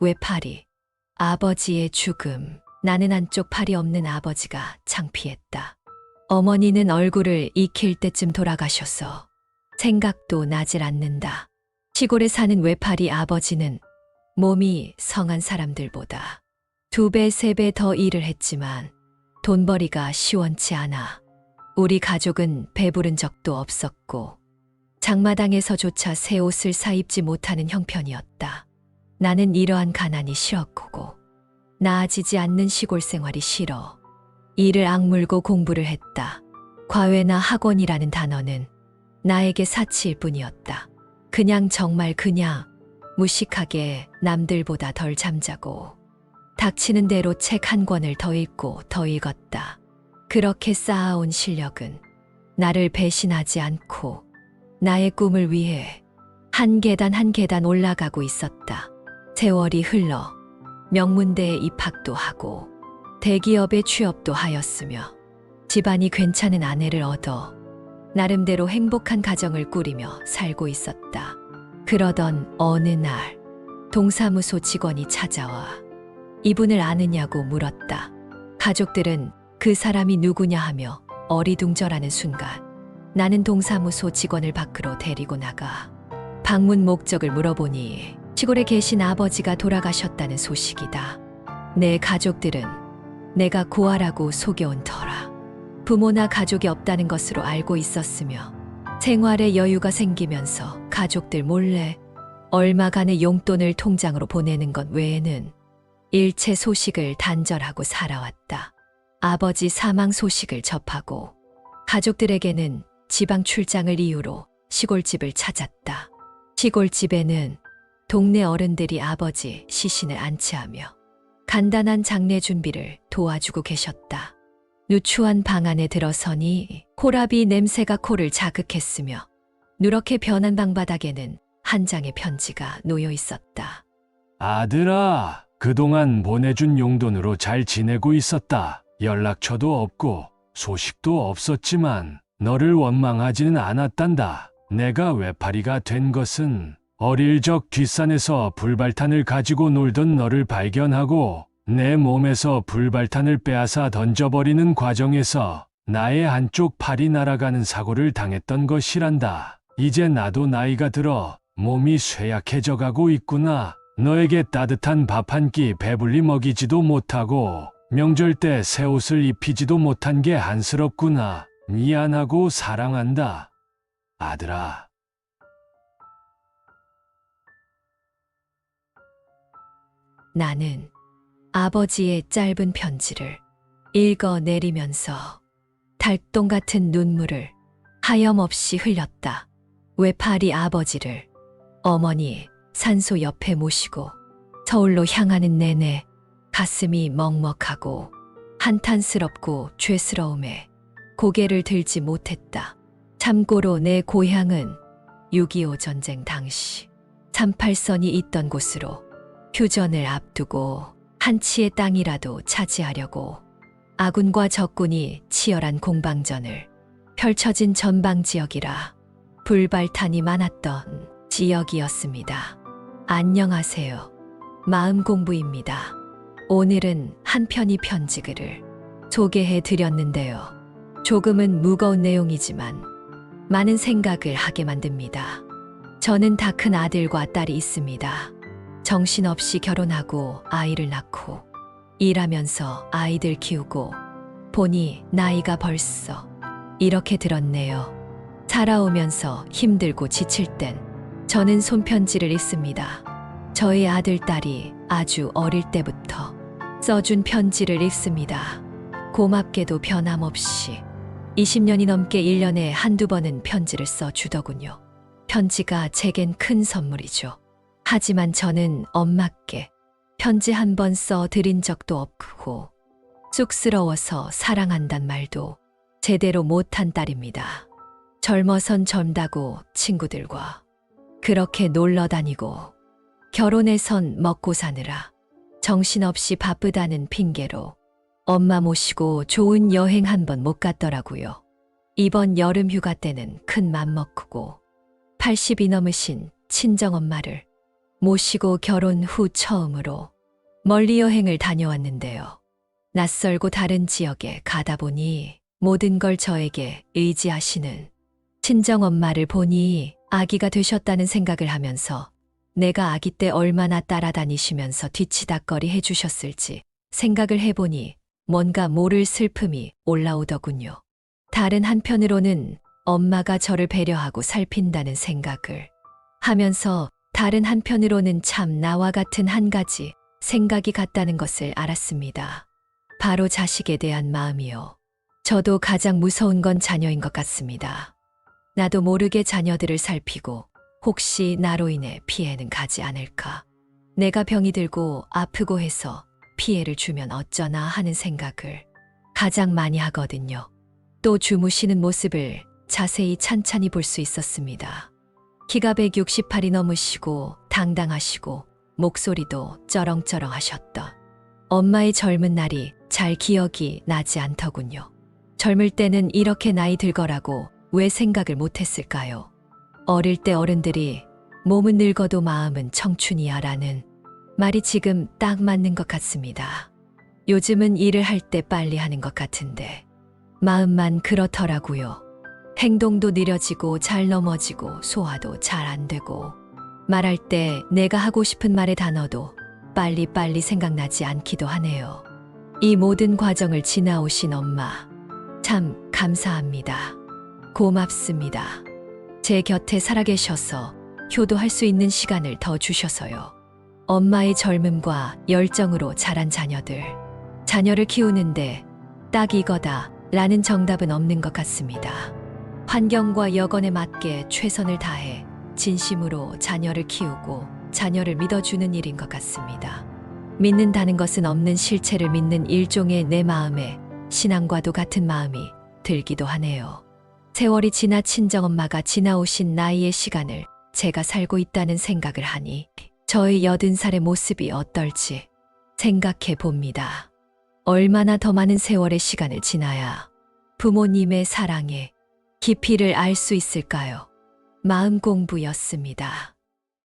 외팔이. 아버지의 죽음. 나는 한쪽 팔이 없는 아버지가 창피했다. 어머니는 얼굴을 익힐 때쯤 돌아가셔서 생각도 나질 않는다. 시골에 사는 외팔이 아버지는 몸이 성한 사람들보다 2배, 3배 더 일을 했지만 돈벌이가 시원치 않아. 우리 가족은 배부른 적도 없었고 장마당에서조차 새 옷을 사입지 못하는 형편이었다. 나는 이러한 가난이 싫었고 나아지지 않는 시골 생활이 싫어 이를 악물고 공부를 했다. 과외나 학원이라는 단어는 나에게 사치일 뿐이었다. 정말 그냥 무식하게 남들보다 덜 잠자고 닥치는 대로 책 한 권을 더 읽고 더 읽었다. 그렇게 쌓아온 실력은 나를 배신하지 않고 나의 꿈을 위해 한 계단 한 계단 올라가고 있었다. 세월이 흘러 명문대에 입학도 하고 대기업에 취업도 하였으며 집안이 괜찮은 아내를 얻어 나름대로 행복한 가정을 꾸리며 살고 있었다. 그러던 어느 날 동사무소 직원이 찾아와 이분을 아느냐고 물었다. 가족들은 그 사람이 누구냐 하며 어리둥절하는 순간 나는 동사무소 직원을 밖으로 데리고 나가 방문 목적을 물어보니 시골에 계신 아버지가 돌아가셨다는 소식이다. 내 가족들은 내가 고아라고 속여온 터라 부모나 가족이 없다는 것으로 알고 있었으며 생활에 여유가 생기면서 가족들 몰래 얼마간의 용돈을 통장으로 보내는 것 외에는 일체 소식을 단절하고 살아왔다. 아버지 사망 소식을 접하고 가족들에게는 지방 출장을 이유로 시골집을 찾았다. 시골집에는 동네 어른들이 아버지 시신을 안치하며 간단한 장례 준비를 도와주고 계셨다. 누추한 방 안에 들어서니 코라비 냄새가 코를 자극했으며 누렇게 변한 방바닥에는 한 장의 편지가 놓여 있었다. 아들아, 그동안 보내준 용돈으로 잘 지내고 있었다. 연락처도 없고 소식도 없었지만 너를 원망하지는 않았단다. 내가 외파리가 된 것은 어릴 적 뒷산에서 불발탄을 가지고 놀던 너를 발견하고 내 몸에서 불발탄을 빼앗아 던져버리는 과정에서 나의 한쪽 팔이 날아가는 사고를 당했던 것이란다. 이제 나도 나이가 들어 몸이 쇠약해져 가고 있구나. 너에게 따뜻한 밥 한 끼 배불리 먹이지도 못하고 명절 때 새 옷을 입히지도 못한 게 안쓰럽구나. 미안하고 사랑한다. 아들아. 나는 아버지의 짧은 편지를 읽어내리면서 달동 같은 눈물을 하염없이 흘렸다. 외팔이 아버지를 어머니 산소 옆에 모시고 서울로 향하는 내내 가슴이 먹먹하고 한탄스럽고 죄스러움에 고개를 들지 못했다. 참고로 내 고향은 6.25 전쟁 당시 38선이 있던 곳으로 휴전을 앞두고 한 치의 땅이라도 차지하려고 아군과 적군이 치열한 공방전을 펼쳐진 전방 지역이라 불발탄이 많았던 지역이었습니다. 안녕하세요. 마음공부입니다. 오늘은 한 편의 편지글을 소개해 드렸는데요. 조금은 무거운 내용이지만 많은 생각을 하게 만듭니다. 저는 다 큰 아들과 딸이 있습니다. 정신없이 결혼하고 아이를 낳고 일하면서 아이들 키우고 보니 나이가 벌써 이렇게 들었네요. 살아오면서 힘들고 지칠 땐 저는 손편지를 읽습니다. 저희 아들, 딸이 아주 어릴 때부터 써준 편지를 읽습니다. 고맙게도 변함없이 20년이 넘게 1년에 한두 번은 편지를 써주더군요. 편지가 제겐 큰 선물이죠. 하지만 저는 엄마께 편지 한 번 써드린 적도 없고 쑥스러워서 사랑한단 말도 제대로 못한 딸입니다. 젊어선 젊다고 친구들과 그렇게 놀러 다니고 결혼해선 먹고 사느라 정신없이 바쁘다는 핑계로 엄마 모시고 좋은 여행 한 번 못 갔더라고요. 이번 여름 휴가 때는 큰 맘 먹고 80이 넘으신 친정엄마를 모시고 결혼 후 처음으로 멀리 여행을 다녀왔는데요. 낯설고 다른 지역에 가다 보니 모든 걸 저에게 의지하시는 친정엄마를 보니 아기가 되셨다는 생각을 하면서 내가 아기 때 얼마나 따라다니시면서 뒤치다꺼리 해주셨을지 생각을 해보니 뭔가 모를 슬픔이 올라오더군요. 다른 한편으로는 엄마가 저를 배려하고 살핀다는 생각을 하면서 다른 한편으로는 참 나와 같은 한 가지 생각이 같다는 것을 알았습니다. 바로 자식에 대한 마음이요. 저도 가장 무서운 건 자녀인 것 같습니다. 나도 모르게 자녀들을 살피고 혹시 나로 인해 피해는 가지 않을까. 내가 병이 들고 아프고 해서 피해를 주면 어쩌나 하는 생각을 가장 많이 하거든요. 또 주무시는 모습을 자세히 찬찬히 볼 수 있었습니다. 키가 168이 넘으시고 당당하시고 목소리도 쩌렁쩌렁 하셨던 엄마의 젊은 날이 잘 기억이 나지 않더군요. 젊을 때는 이렇게 나이 들거라고 왜 생각을 못했을까요? 어릴 때 어른들이 몸은 늙어도 마음은 청춘이야 라는 말이 지금 딱 맞는 것 같습니다. 요즘은 일을 할 때 빨리 하는 것 같은데 마음만 그렇더라고요. 행동도 느려지고 잘 넘어지고 소화도 잘 안 되고 말할 때 내가 하고 싶은 말의 단어도 빨리빨리 생각나지 않기도 하네요. 이 모든 과정을 지나오신 엄마 참 감사합니다. 고맙습니다. 제 곁에 살아계셔서 효도할 수 있는 시간을 더 주셔서요. 엄마의 젊음과 열정으로 자란 자녀들, 자녀를 키우는데 딱 이거다 라는 정답은 없는 것 같습니다. 환경과 여건에 맞게 최선을 다해 진심으로 자녀를 키우고 자녀를 믿어주는 일인 것 같습니다. 믿는다는 것은 없는 실체를 믿는 일종의 내 마음에 신앙과도 같은 마음이 들기도 하네요. 세월이 지나 친정엄마가 지나오신 나이의 시간을 제가 살고 있다는 생각을 하니 저의 80살의 모습이 어떨지 생각해 봅니다. 얼마나 더 많은 세월의 시간을 지나야 부모님의 사랑의 깊이를 알 수 있을까요? 마음 공부였습니다.